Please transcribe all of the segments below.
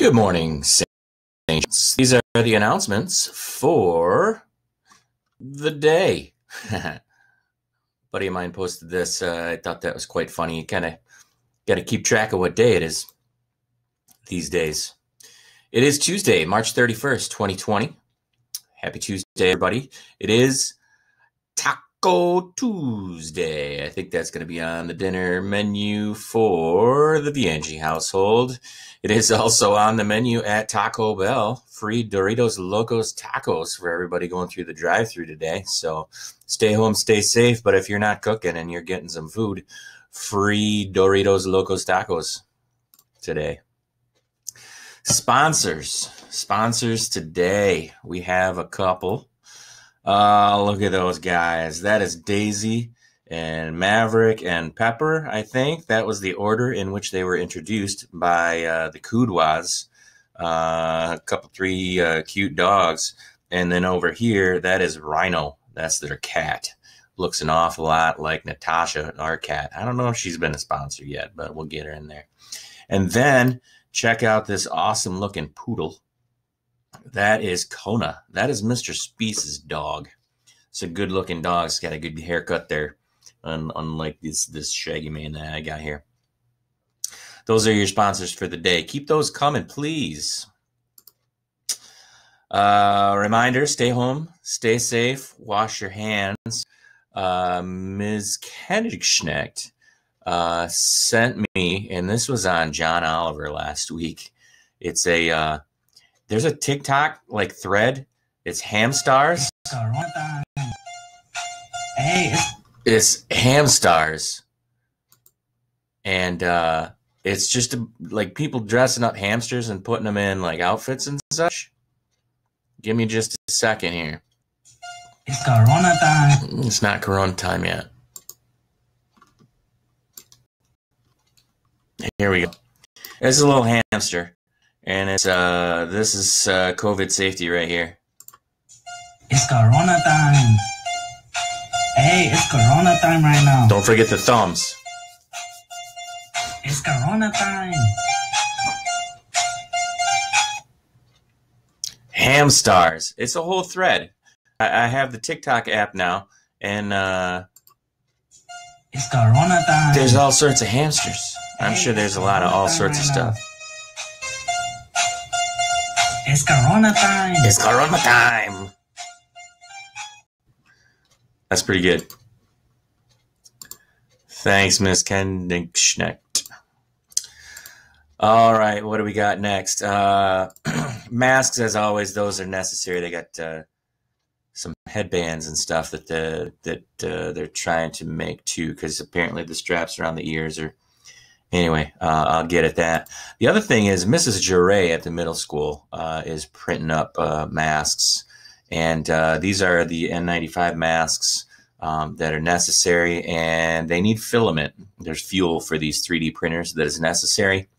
Good morning, Saints. These are the announcements for the day. Buddy of mine posted this. I thought that was quite funny. You kind of got to keep track of what day it is these days. It is Tuesday, March 31st, 2020. Happy Tuesday, everybody. It is Taco Tuesday. I think that's going to be on the dinner menu for the Bianchi household. It is also on the menu at Taco Bell. Free Doritos Locos Tacos for everybody going through the drive-thru today. So stay home, stay safe. But if you're not cooking and you're getting some food, free Doritos Locos Tacos today. Sponsors today. We have a couple. Look at those guys. That is Daisy and Maverick and Pepper, I think. That was the order in which they were introduced by the Kudwas. Three cute dogs. And then over here, that is Rhino. That's their cat. Looks an awful lot like Natasha, our cat. I don't know if she's been a sponsor yet, but we'll get her in there. And then check out this awesome looking poodle. That is Kona. That is Mr. Speece's dog. It's a good looking dog. It's got a good haircut there, unlike this shaggy man that I got here. Those are your sponsors for the day. Keep those coming, please. Reminder, stay home, stay safe, wash your hands. Ms. Kenigschnecht sent me, and this was on John Oliver last week. It's there's a TikTok thread. It's Hamstars. Hey, it's Hamstars, and it's just people dressing up hamsters and putting them in outfits and such. Give me just a second here. It's Corona time. It's not Corona time yet. Here we go. This is a little hamster, and it's this is COVID safety right here. It's Corona time. Hey, it's Corona time right now. Don't forget the thumbs. It's Corona time. Hamstars. It's a whole thread. I have the TikTok app now, and it's Corona time. There's all sorts of hamsters. I'm sure there's a lot of all sorts of stuff. It's Corona time. It's Corona time. That's pretty good. Thanks, Miss Kenigschnecht. All right, what do we got next? Masks, as always, those are necessary. They got some headbands and stuff that they're trying to make too, because apparently the straps around the ears are. Anyway, I'll get at that. The other thing is Mrs. Juray at the middle school is printing up masks, and these are the N95 masks that are necessary, and they need filament. There's fuel for these 3D printers that is necessary.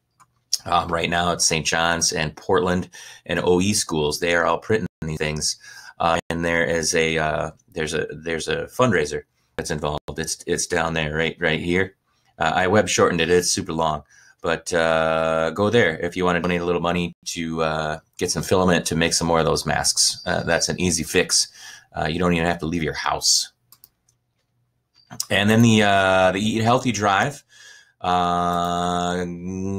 Right now it's St. John's and Portland and OE schools. They are all printing these things, and there is there's a fundraiser that's involved. It's down there, right here. I web shortened it. It's super long, but go there if you want to donate a little money to get some filament to make some more of those masks. That's an easy fix. You don't even have to leave your house. And then the Eat Healthy Drive,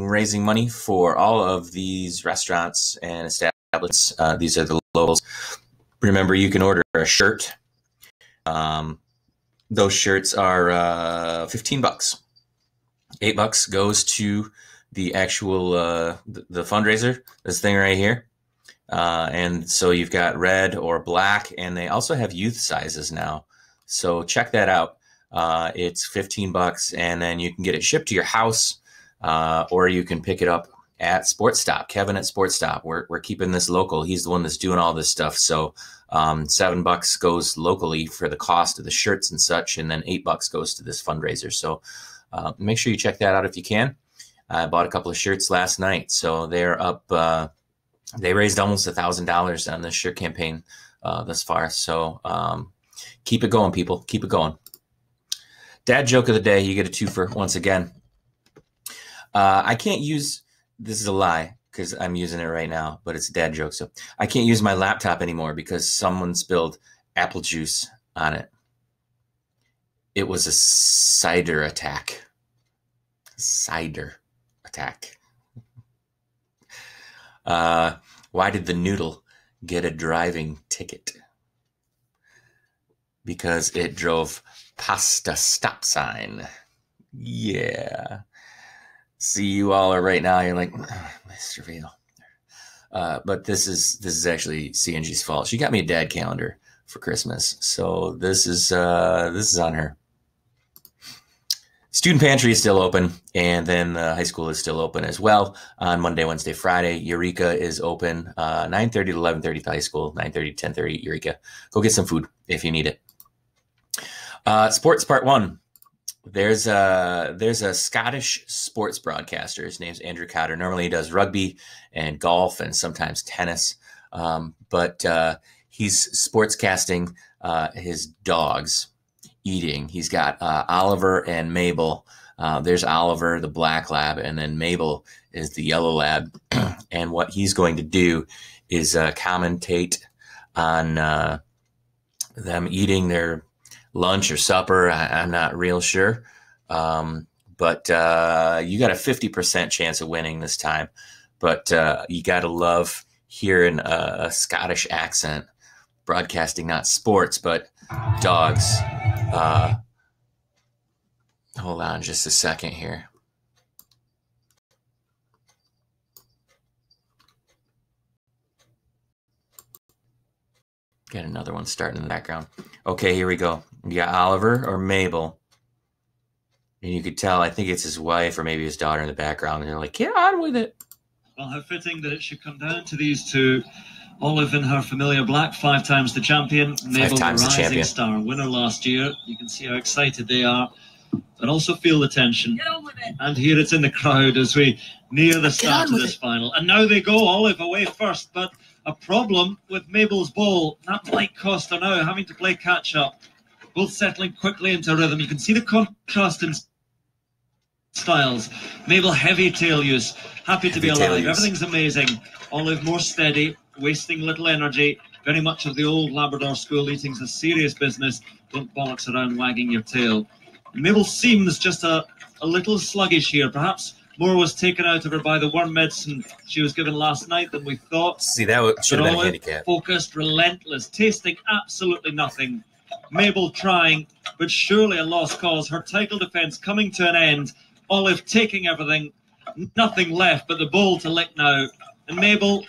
raising money for all of these restaurants and establishments. These are the locals. Remember, you can order a shirt. Those shirts are $15. $8 goes to the actual the fundraiser, this thing right here, and so you've got red or black, and they also have youth sizes now, so check that out. It's $15, and then you can get it shipped to your house, or you can pick it up at Sports Stop. Kevin at Sports Stop. We're keeping this local. He's the one that's doing all this stuff, so $7 goes locally for the cost of the shirts and such, and then $8 goes to this fundraiser. So make sure you check that out if you can. I bought a couple of shirts last night, so they're up. They raised almost $1,000 on this shirt campaign thus far. So keep it going, people. Keep it going. Dad joke of the day. You get a twofer once again. I can't use. This is a lie. because I'm using it right now, but it's a dad joke. So I can't use my laptop anymore because someone spilled apple juice on it. It was a cider attack. Cider attack. Why did the noodle get a driving ticket? Because it drove past a stop sign. Yeah. See, you all are right now. You're like, Mr. Veal. But this is actually CNG's fault. She got me a dad calendar for Christmas, so this is on her. Student pantry is still open, and then high school is still open as well on Monday, Wednesday, Friday. Eureka is open 9:30 to 11:30 for high school, 9:30 to 10:30 Eureka. Go get some food if you need it. Sports part one. There's a Scottish sports broadcaster. His name's Andrew Cotter. Normally he does rugby and golf and sometimes tennis, but he's sportscasting his dogs eating. He's got Oliver and Mabel. There's Oliver, the black lab, and then Mabel is the yellow lab. And what he's going to do is commentate on them eating their lunch or supper. I'm not real sure. But you got a 50% chance of winning this time. But you got to love hearing a Scottish accent broadcasting not sports, but dogs. Hold on just a second here. Got another one starting in the background. Okay, here we go. You got Oliver or Mabel. And you could tell, I think it's his wife or maybe his daughter in the background. And they're like, get on with it. Well, how fitting that it should come down to these two. Olive in her familiar black, 5 times the champion. Mabel, the rising star, winner last year. You can see how excited they are, but also feel the tension. Get on with it. And here it's in the crowd as we near the start of this final. And now they go, Olive away first, but a problem with Mabel's ball. That might cost her now, having to play catch-up. Both settling quickly into rhythm. You can see the contrast in styles. Mabel, heavy tail use. Happy to be alive. Everything's amazing. Olive, more steady, wasting little energy. Very much of the old Labrador school. Eating's a serious business. Don't bollocks around wagging your tail. And Mabel seems just a little sluggish here. Perhaps more was taken out of her by the worm medicine she was given last night than we thought. See, that should have been a handicap. Focused, relentless, tasting absolutely nothing. Mabel trying, but surely a lost cause. Her title defence coming to an end. Olive taking everything. Nothing left but the bowl to lick now. And Mabel,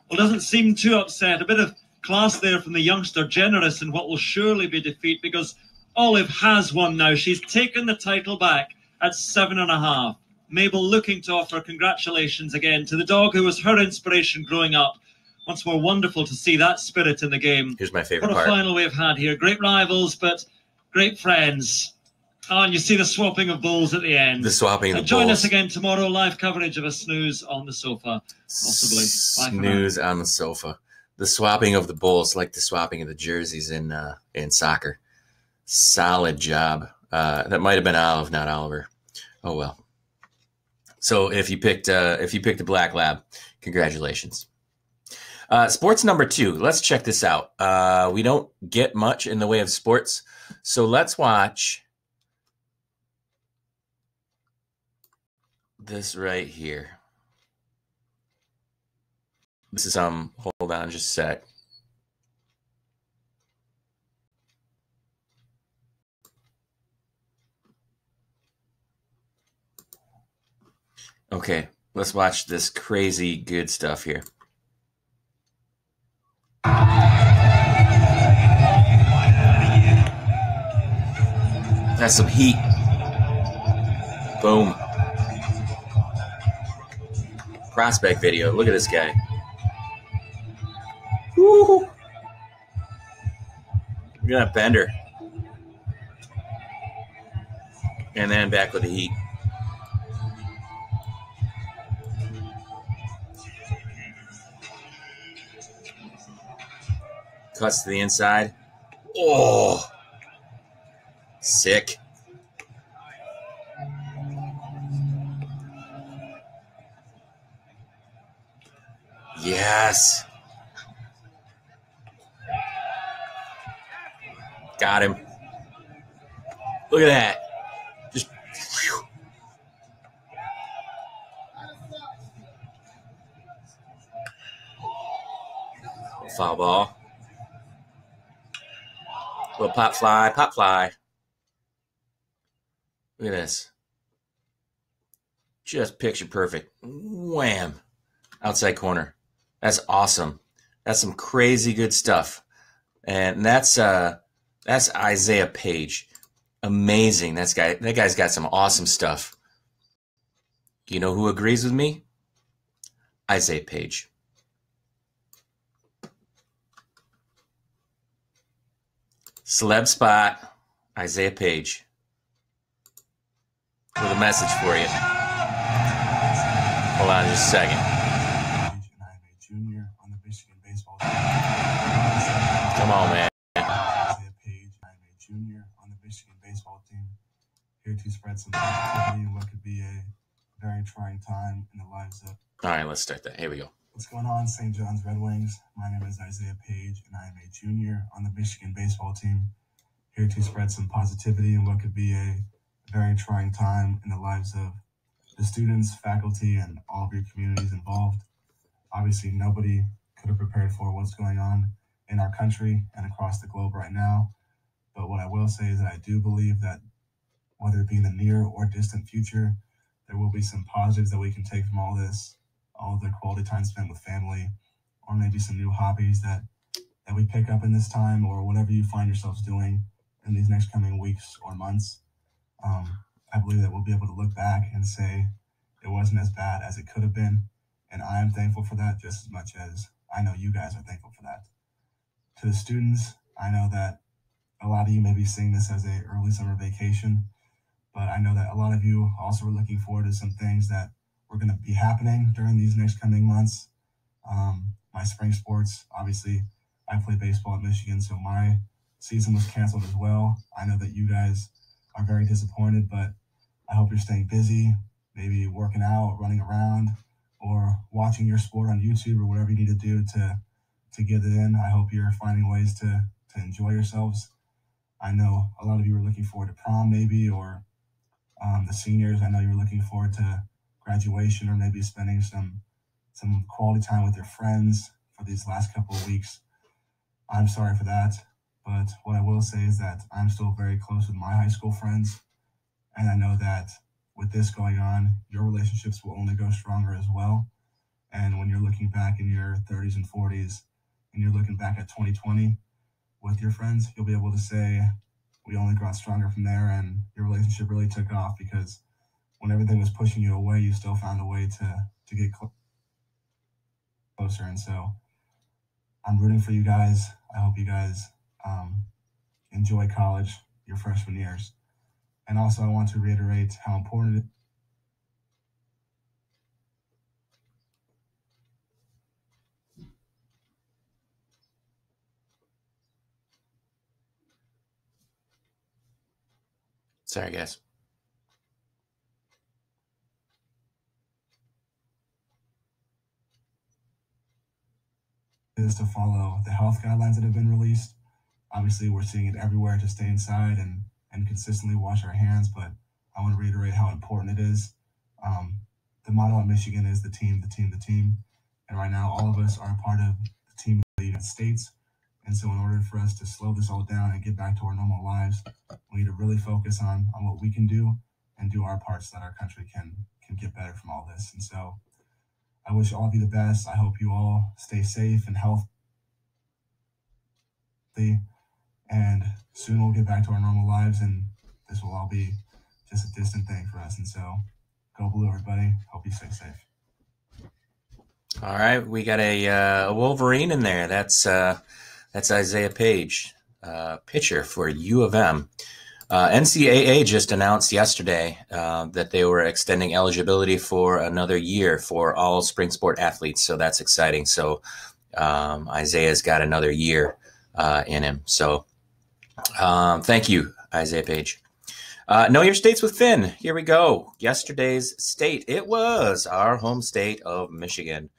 well, doesn't seem too upset. A bit of class there from the youngster, generous in what will surely be defeat, because Olive has won now. She's taken the title back at 7.5. Mabel looking to offer congratulations again to the dog who was her inspiration growing up. Once more, wonderful to see that spirit in the game. Here's my favorite part. What a final we have had here. Great rivals, but great friends. Oh, and you see the swapping of balls at the end. The swapping of the balls. Join us again tomorrow. Live coverage of a snooze on the sofa, possibly. Snooze on the sofa. The swapping of the balls, like the swapping of the jerseys in soccer. Solid job. That might have been Olive, not Oliver. Oh well. So if you picked the Black Lab, congratulations. Sports number 2. Let's check this out. We don't get much in the way of sports, so let's watch this right here. This is hold on just a sec. Okay, let's watch this crazy good stuff here. That's some heat. Boom. Prospect video. Look at this guy. Woo! Look at that bender. And then back with the heat. Cuts to the inside. Oh, sick. Yes. Got him. Look at that. Just whew. Foul ball. Little pop fly, pop fly. Look at this. Just picture perfect. Wham. Outside corner. That's awesome. That's some crazy good stuff. And that's Isaiah Page. Amazing. That guy's got some awesome stuff. You know who agrees with me? Isaiah Page. Celeb spot, Isaiah Page. With a message for you. Hold on just a second. Junior on the Michigan baseball team. Come on, man. Isaiah Page, I'm a junior on the Michigan baseball team. Here to spread some positivity in what could be a very trying time in the lives of. All right, let's start that. Here we go. What's going on, St. John's Red Wings? My name is Isaiah Page, and I am a junior on the Michigan baseball team. Here to spread some positivity in what could be a very trying time in the lives of the students, faculty, and all of your communities involved. Obviously, nobody could have prepared for what's going on in our country and across the globe right now. But what I will say is that I do believe that whether it be in the near or distant future, there will be some positives that we can take from all this, all the quality time spent with family, or maybe some new hobbies that we pick up in this time, or whatever you find yourselves doing in these next coming weeks or months. I believe that we'll be able to look back and say it wasn't as bad as it could have been. And I am thankful for that just as much as I know you guys are thankful for that. To the students, I know that a lot of you may be seeing this as an early summer vacation, but I know that a lot of you also are looking forward to some things that were going to be happening during these next coming months. My spring sports, obviously, I play baseball at Michigan, so my season was canceled as well. I know that you guys are very disappointed, but I hope you're staying busy, maybe working out, running around, or watching your sport on YouTube or whatever you need to do to get it in. I hope you're finding ways to enjoy yourselves. I know a lot of you are looking forward to prom maybe, or the seniors. I know you're looking forward to graduation, or maybe spending some quality time with your friends for these last couple of weeks. I'm sorry for that, but what I will say is that I'm still very close with my high school friends, and I know that with this going on, your relationships will only go stronger as well. And when you're looking back in your 30s and 40s, and you're looking back at 2020 with your friends, you'll be able to say, we only got stronger from there, and your relationship really took off, because when everything was pushing you away, you still found a way to get closer. And so I'm rooting for you guys. I hope you guys enjoy college, your freshman years. And also, I want to reiterate how important it is. Sorry, guys. Is to follow the health guidelines that have been released. Obviously, we're seeing it everywhere to stay inside and consistently wash our hands, but I want to reiterate how important it is. The motto at Michigan is the team, the team, the team. And right now, all of us are a part of the team of the United States. And so in order for us to slow this all down and get back to our normal lives, we need to really focus on what we can do and do our part so that our country can get better from all this. And so I wish all of you the best. I hope you all stay safe and healthy. And soon we'll get back to our normal lives, and this will all be just a distant thing for us. And so go blue, everybody. Hope you stay safe. All right, we got a Wolverine in there. That's Isaiah Page, pitcher for U of M. NCAA just announced yesterday that they were extending eligibility for another year for all spring sport athletes. So that's exciting. So Isaiah's got another year in him. So thank you, Isaiah Page. Know your states with Finn. Here we go. Yesterday's state. It was our home state of Michigan.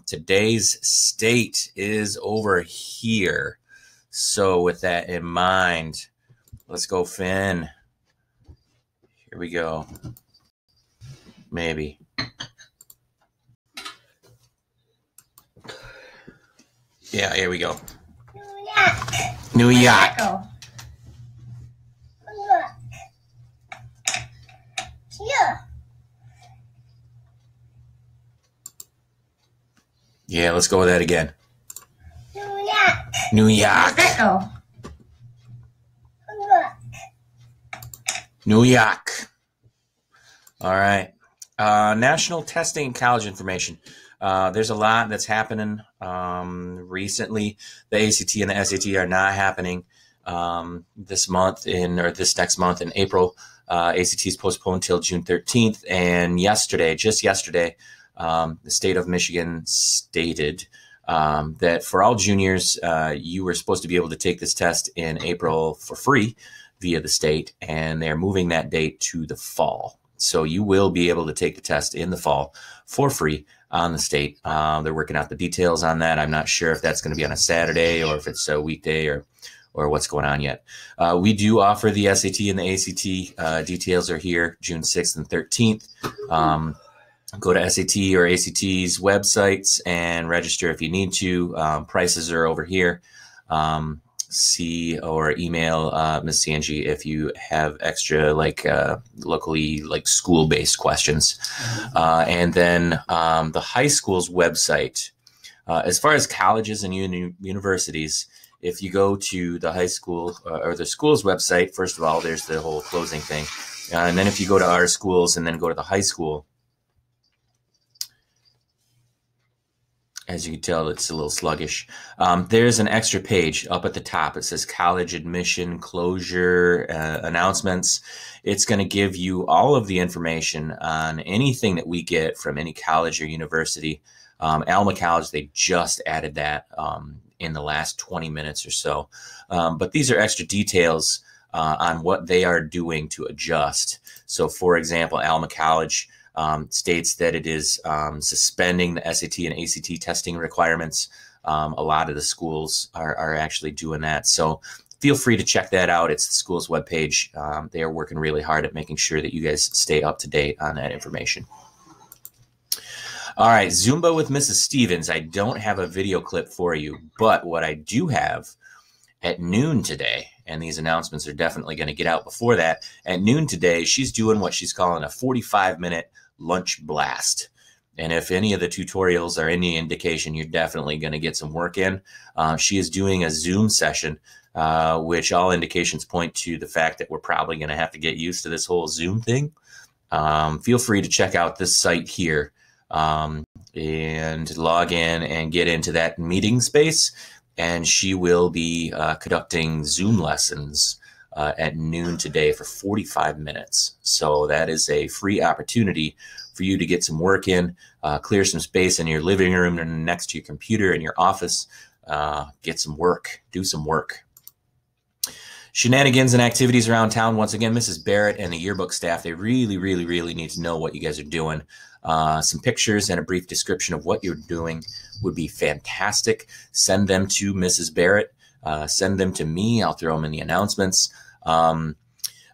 Today's state is over here. So with that in mind, let's go Finn. Here we go. Maybe. Yeah, here we go. New York. Yeah, let's go with that again. New York. New York. All right. National testing and college information. There's a lot that's happening recently. The ACT and the SAT are not happening this month this next month in April. ACT is postponed until June 13th. And just yesterday, the state of Michigan stated that for all juniors, you were supposed to be able to take this test in April for free via the state, and they're moving that date to the fall. So you will be able to take the test in the fall for free on the state. They're working out the details on that. I'm not sure if that's going to be on a Saturday or if it's a weekday or what's going on yet. We do offer the SAT and the ACT. Details are here, June 6th and 13th. Go to SAT or ACT's websites and register if you need to. Prices are over here. See or email Ms. Sanji if you have extra locally school-based questions. And then the high school's website. As far as colleges and universities, if you go to the high school or the school's website, first of all, there's the whole closing thing. And then if you go to our schools and then go to the high school, as you can tell, it's a little sluggish. There's an extra page up at the top. It says college admission closure announcements. It's going to give you all of the information on anything that we get from any college or university. Alma College, they just added that in the last 20 minutes or so. But these are extra details on what they are doing to adjust. So, for example, Alma College states that it is suspending the SAT and ACT testing requirements. A lot of the schools are actually doing that. So feel free to check that out. It's the school's webpage. They are working really hard at making sure that you guys stay up to date on that information. All right, Zumba with Mrs. Stevens. I don't have a video clip for you, but what I do have at noon today, and these announcements are definitely going to get out before that, at noon today, she's doing what she's calling a 45-minute lunch blast. And if any of the tutorials are any indication, you're definitely going to get some work in. She is doing a Zoom session, which all indications point to the fact that we're probably going to have to get used to this whole Zoom thing. Feel free to check out this site here and log in and get into that meeting space. And she will be conducting Zoom lessons at noon today for 45 minutes. So that is a free opportunity for you to get some work in, clear some space in your living room and next to your computer in your office, get some work, do some work. Shenanigans and activities around town. Once again, Mrs. Barrett and the yearbook staff, they really, really, really need to know what you guys are doing. Some pictures and a brief description of what you're doing would be fantastic. Send them to Mrs. Barrett. Send them to me. I'll throw them in the announcements.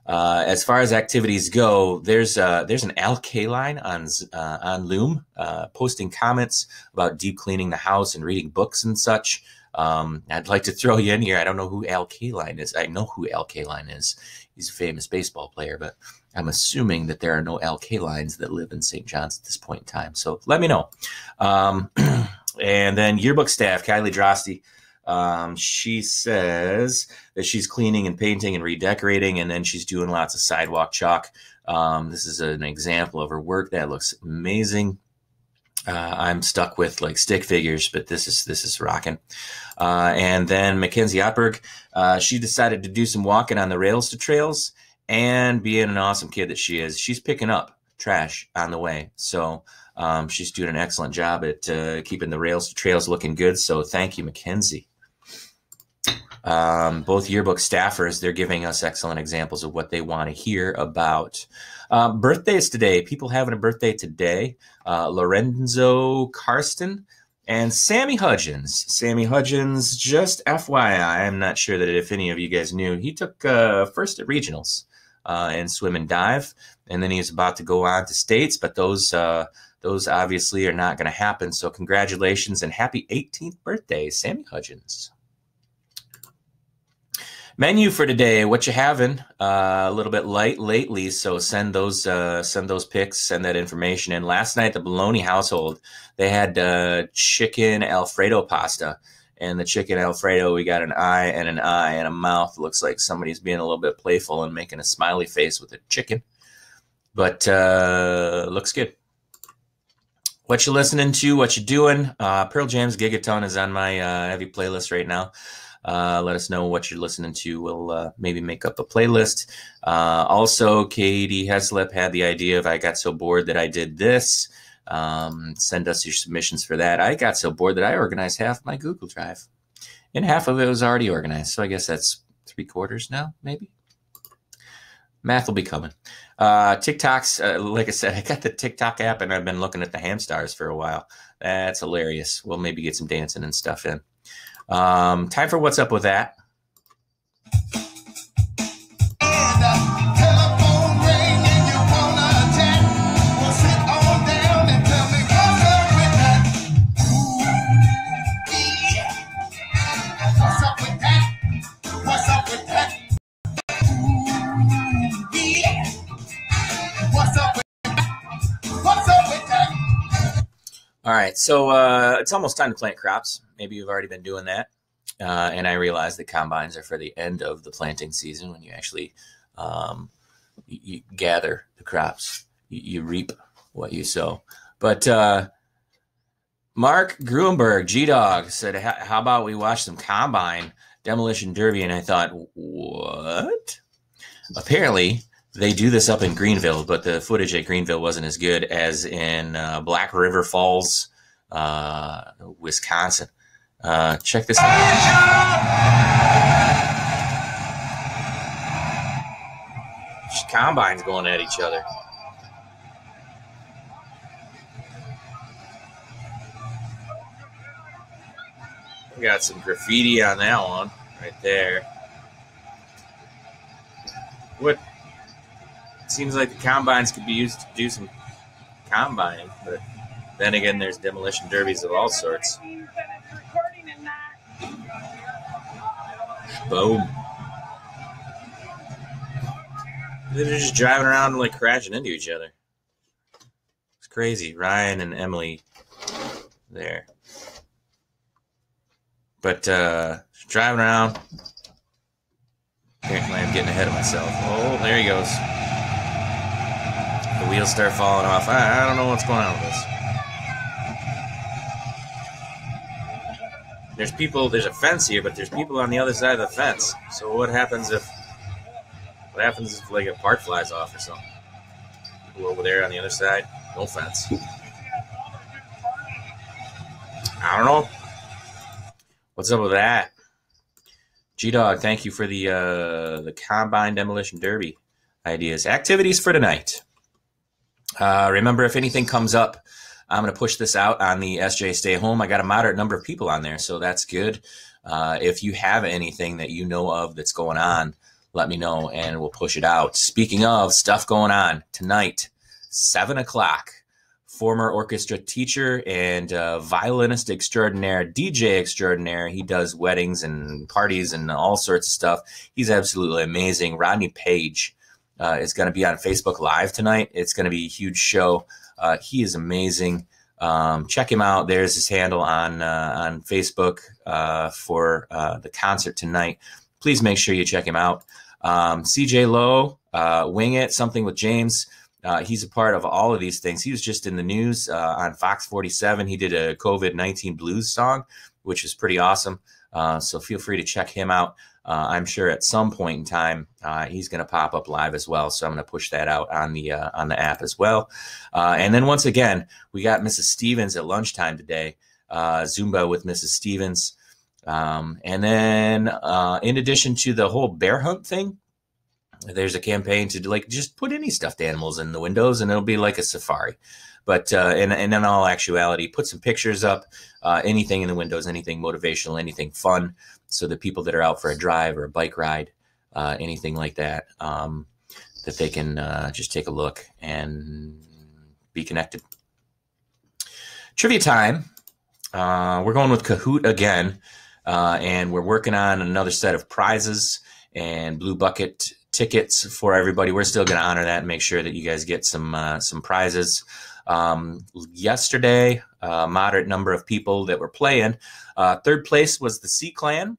As far as activities go, there's an Al-K line on Loom posting comments about deep cleaning the house and reading books and such. I'd like to throw you in here. I don't know who Al-K line is. I know who Al-K line is. He's a famous baseball player, but I'm assuming that there are no Al-K lines that live in St. John's at this point in time. So let me know. And then yearbook staff, Kylie Drosty. She says that she's cleaning and painting and redecorating, and then she's doing lots of sidewalk chalk. This is an example of her work that looks amazing. I'm stuck with like stick figures, but this is rocking. And then Mackenzie Ottberg, she decided to do some walking on the rails to trails, and being an awesome kid that she is, she's picking up trash on the way. So she's doing an excellent job at keeping the rails to trails looking good. So thank you, Mackenzie. Both yearbook staffers, they're giving us excellent examples of what they want to hear about. Birthdays today. People having a birthday today. Lorenzo Karsten and Sammy Hudgens. Sammy Hudgens, just FYI, I'm not sure that if any of you guys knew, he took first at regionals in swim and dive, and then he's about to go on to states, but those obviously are not going to happen. So congratulations and happy 18th birthday, Sammy Hudgens. Menu for today, what you having? A little bit light lately, so send those pics, send that information in. Last night, the Bologna household, they had chicken Alfredo pasta, and the chicken Alfredo, we got an eye and a mouth. Looks like somebody's being a little bit playful and making a smiley face with the chicken, but looks good. What you listening to? What you doing? Pearl Jam's Gigaton is on my heavy playlist right now. Let us know what you're listening to. We'll maybe make up a playlist. Also, Katie Heslip had the idea of I got so bored that I did this. Send us your submissions for that. I got so bored that I organized half my Google Drive. And half of it was already organized. So I guess that's 3/4 now, maybe. Math will be coming. TikToks, like I said, I got the TikTok app and I've been looking at the ham stars for a while. That's hilarious. We'll maybe get some dancing and stuff in. Time for What's Up With That. All right, so it's almost time to plant crops. Maybe you've already been doing that. And I realize the combines are for the end of the planting season when you actually you gather the crops. You reap what you sow. But Mark Gruenberg, G-Dog, said, how about we watch some combine demolition derby? And I thought, what? Apparently, they do this up in Greenville, but the footage at Greenville wasn't as good as in Black River Falls, Wisconsin. Check this out. Combines going at each other. We got some graffiti on that one right there. What? Seems like the combines could be used to do some combining, but then again, there's demolition derbies of all sorts. Boom. They're just driving around and like crashing into each other. It's crazy. Ryan and Emily there. But driving around. Apparently I'm getting ahead of myself. Oh, there he goes. The wheels start falling off. I don't know what's going on with this. There's people, there's a fence here, but there's people on the other side of the fence. So what happens if like a part flies off or something? People over there on the other side, no fence. I don't know. What's up with that? G-Dog, thank you for the Combine Demolition Derby ideas. Activities for tonight. Remember, if anything comes up, I'm going to push this out on the SJ Stay Home. I got a moderate number of people on there, so that's good. If you have anything that you know of that's going on, let me know, and we'll push it out. Speaking of stuff going on, tonight, 7 o'clock, former orchestra teacher and violinist extraordinaire, DJ extraordinaire. He does weddings and parties and all sorts of stuff. He's absolutely amazing. Rodney Page is going to be on Facebook Live tonight. It's going to be a huge show. He is amazing. Check him out. There's his handle on Facebook for the concert tonight. Please make sure you check him out. CJ Lowe, Wing It, Something with James. He's a part of all of these things. He was just in the news on Fox 47. He did a COVID-19 blues song, which is pretty awesome. So feel free to check him out. I'm sure at some point in time he's going to pop up live as well. So I'm going to push that out on the app as well. And then once again, we got Mrs. Stevens at lunchtime today. Zumba with Mrs. Stevens. And then in addition to the whole bear hunt thing, there's a campaign to like just put any stuffed animals in the windows and it'll be like a safari. But in all actuality, put some pictures up, anything in the windows, anything motivational, anything fun, so that people that are out for a drive or a bike ride, anything like that, that they can just take a look and be connected. Trivia time. We're going with Kahoot again, and we're working on another set of prizes and Blue Bucket tickets for everybody. We're still going to honor that and make sure that you guys get some prizes. Yesterday, a moderate number of people that were playing. Third place was the C Clan,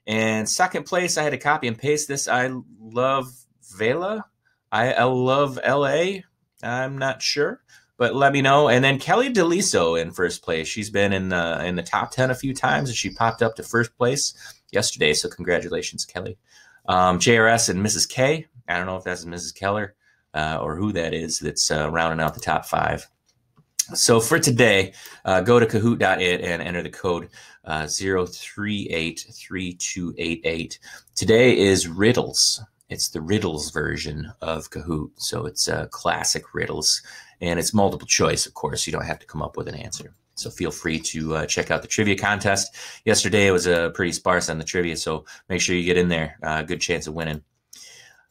and second place, I had to copy and paste this. I love Vela. I love LA. I'm not sure, but let me know. And then Kelly DeLiso in first place. She's been in the top 10 a few times, and she popped up to first place yesterday. So congratulations, Kelly. JRS and Mrs. K. I don't know if that's Mrs. Keller or who that is that's rounding out the top 5. So for today, go to kahoot.it and enter the code 0383288. Today is riddles. It's the riddles version of Kahoot. So it's classic riddles, and it's multiple choice, of course. You don't have to come up with an answer. So feel free to check out the trivia contest. Yesterday it was pretty sparse on the trivia, so make sure you get in there. Good chance of winning.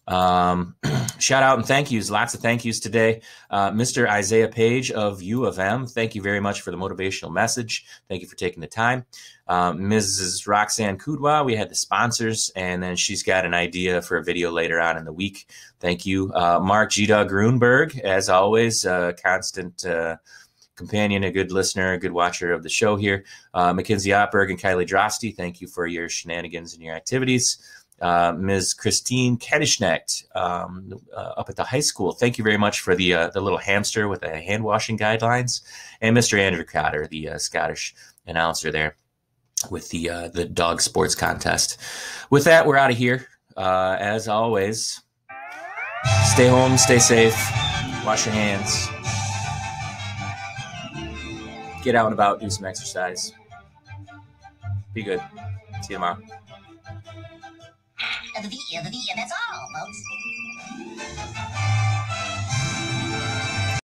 Shout out and thank yous. Lots of thank yous today. Mr. Isaiah Page of U of M, thank you very much for the motivational message. Thank you for taking the time. Mrs. Roxanne Kudwa, we had the sponsors, and then she's got an idea for a video later on in the week. Thank you. Mark G. Doug Grunberg, as always, constant companion, a good listener, a good watcher of the show here. Mackenzie Ottberg and Kylie Drosty, thank you for your shenanigans and your activities. Ms. Christine Kedishnecht up at the high school, thank you very much for the little hamster with the hand washing guidelines. And Mr. Andrew Cotter, the Scottish announcer there with the dog sports contest. With that, we're out of here. As always, stay home, stay safe, wash your hands, get out and about, do some exercise. Be good. See you tomorrow. The that's all, folks.